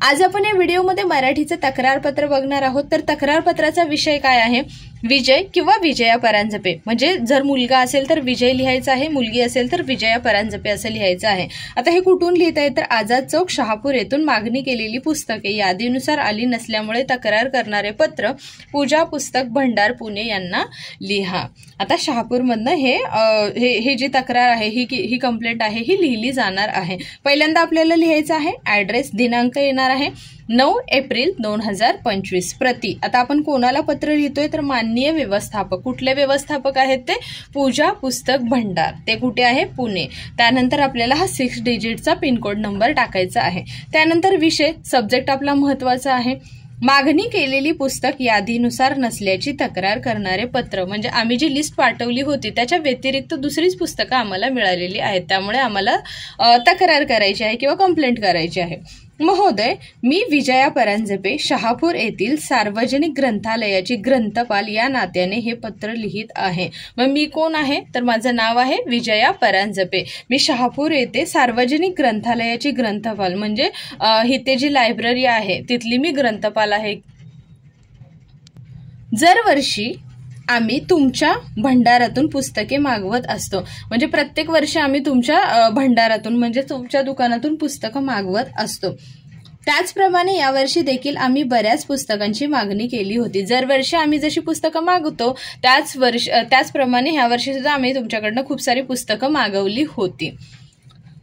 आज आपण या व्हिडिओमध्ये मराठीचं तक्रारपत्र बघणार आहोत। तर तक्रारपत्राचा विषय काय आहे? विजय किंवा विजया परांजपे। म्हणजे जर मुलगा असेल तर विजय लिहायचा आहे, मुलगी असेल तर विजया परांजपे असं लिहायचं आहे। आता हे कुठून लिहिता आहे? तर आझाद चौक शहापूर येथून मागणी केलेली पुस्तके यादीनुसार आली नसल्यामुळे तक्रार करणारे पत्र पूजा पुस्तक भंडार पुणे यांना लिहा। आता शहापूरमधनं हे जी तक्रार आहे ही कंप्लेंट आहे ही लिहिली जाणार आहे। पहिल्यांदा आपल्याला लिहायचं आहे ॲड्रेस, दिनांक येणार आहे 9 एप्रिल 2025 प्रति। आता आपण कोणाला पत्र लिहितोय? तर माननीय व्यवस्थापक। कुठले व्यवस्थापक आहेत ते? पूजा पुस्तक भंडार। ते कुठे आहे? पुणे। त्यानंतर आपल्याला हा 6 डिजिटचा पिनकोड नंबर टाकायचा आहे। त्यानंतर विषय, सब्जेक्ट आपला महत्त्वाचा आहे। मागणी केलेली पुस्तक यादीनुसार नसल्याची तक्रार करणारे पत्र। म्हणजे आम्ही जी लिस्ट पाठवली होती त्याच्या व्यतिरिक्त दुसरीच पुस्तकं आम्हाला मिळालेली आहेत, त्यामुळे आम्हाला तक्रार करायची आहे किंवा कंप्लेंट करायची आहे। महोदय, मी विजया परांजपे शहापूर येथील सार्वजनिक ग्रंथालयाची ग्रंथपाल या नात्याने हे पत्र लिहित आहे। मग मी कोण आहे? तर माझं नाव आहे विजया परांजपे। मी शहापूर येथे सार्वजनिक ग्रंथालयाची ग्रंथपाल, म्हणजे इथे जी लायब्ररी आहे तिथली मी ग्रंथपाल आहे। दरवर्षी आम्ही तुमच्या भंडारातून पुस्तके मागवत असतो। म्हणजे प्रत्येक वर्षी आम्ही तुमच्या भंडारातून म्हणजे तुमच्या दुकानातून पुस्तकं मागवत असतो। त्याचप्रमाणे यावर्षी देखील आम्ही बऱ्याच पुस्तकांची मागणी केली होती। दरवर्षी आम्ही जशी पुस्तकं मागवतो त्याचप्रमाणे यावर्षी सुद्धा आम्ही तुमच्याकडनं खूप सारी पुस्तकं मागवली होती।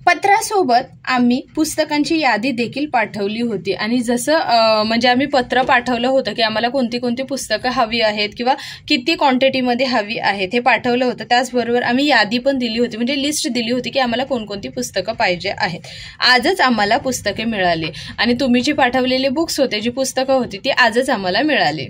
पत्रासोबत आम्ही पुस्तकांची यादी देखील पाठवली होती आणि जसं म्हणजे आम्ही पत्र पाठवलं होतं की आम्हाला कोणती कोणती पुस्तकं हवी आहेत किंवा किती क्वांटिटीमध्ये हवी आहेत हे पाठवलं होतं। त्याचबरोबर आम्ही यादी पण दिली होती, म्हणजे लिस्ट दिली होती की आम्हाला कोणकोणती पुस्तकं पाहिजे आहेत। आजच आम्हाला पुस्तके मिळाली आणि तुम्ही जी पाठवलेली बुक्स होते, जी पुस्तकं होती ती आजच आम्हाला मिळाली।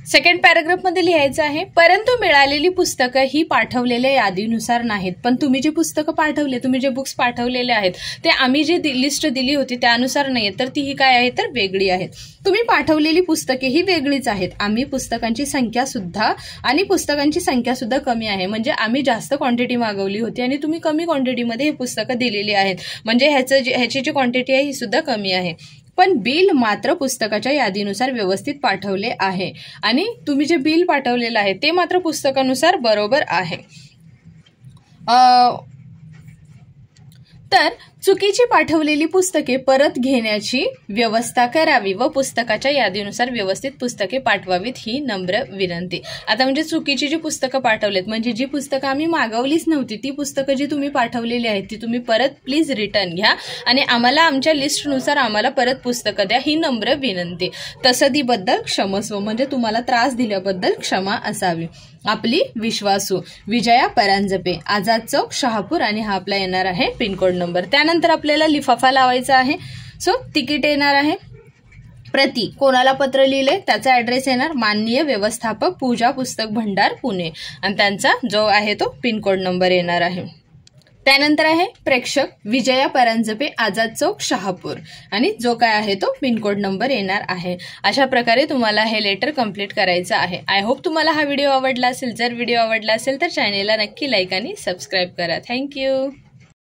सेकंड पॅराग्राफमध्ये लिहायचं आहे, परंतु मिळालेली पुस्तकं ही पाठवलेल्या यादीनुसार नाहीत। पण तुम्ही जी पुस्तकं पाठवले, तुम्ही जे बुक्स पाठवलेले आहेत ते आम्ही जी लिस्ट दिली होती त्यानुसार नाहीत, तर ती ही काय आहे तर वेगळी आहेत। तुम्ही पाठवलेली पुस्तके ही वेगळीच आहेत। आम्ही पुस्तकांची संख्या सुद्धा कमी आहे। म्हणजे आम्ही जास्त क्वांटिटी मागवली होती आणि तुम्ही कमी क्वांटिटीमध्ये ही पुस्तकं दिलेली आहेत, म्हणजे ह्याची जी क्वांटिटी आहे ही सुद्धा कमी आहे। पण बिल मात्र पुस्तकाच्या यादीनुसार व्यवस्थित पाठवले आहे आणि तुम्ही जे बिल पाठवलेलं आहे ते मात्र पुस्तकानुसार बरोबर आहे। तर चुकीची पाठवलेली पुस्तके परत घेण्याची व्यवस्था करावी व पुस्तकाच्या यादीनुसार व्यवस्थित पुस्तके पाठवावीत ही नम्र विनंती। आता म्हणजे चुकीची जी पुस्तकं पाठवलेत, म्हणजे जी पुस्तकं आम्ही मागवलीच नव्हती ती पुस्तकं जी तुम्ही पाठवलेली आहेत ती तुम्ही परत प्लीज रिटर्न घ्या आणि आम्हाला आमच्या लिस्टनुसार आम्हाला परत पुस्तकं द्या ही नम्र विनंती। तसदीबद्दल क्षमस्व, म्हणजे तुम्हाला त्रास दिल्याबद्दल क्षमा असावी। आपली विश्वासू विजया परांजपे, आझाद चौक शहापूर, आणि हा आपला येणार आहे पिनकोड नंबर। त्यानंतर आपल्याला लिफाफा लावायचा आहे। सो तिकीट येणार आहे प्रति। कोणाला पत्र लिहिले त्याचा ॲड्रेस येणार माननीय व्यवस्थापक पूजा पुस्तक भंडार पुणे आणि त्यांचा जो आहे तो पिनकोड नंबर येणार आहे। त्यानंतर आहे प्रेक्षक विजया परांजपे, आझाद चौक शहापूर, आणि जो काय आहे तो पिनकोड नंबर येणार आहे। अशा प्रकारे तुम्हाला हे लेटर कंप्लीट करायचं आहे। आय होप तुम्हाला हा व्हिडिओ आवडला असेल। जर व्हिडिओ आवडला असेल तर चॅनेलला नक्की लाईक आणि सबस्क्राईब करा। थँक्यू।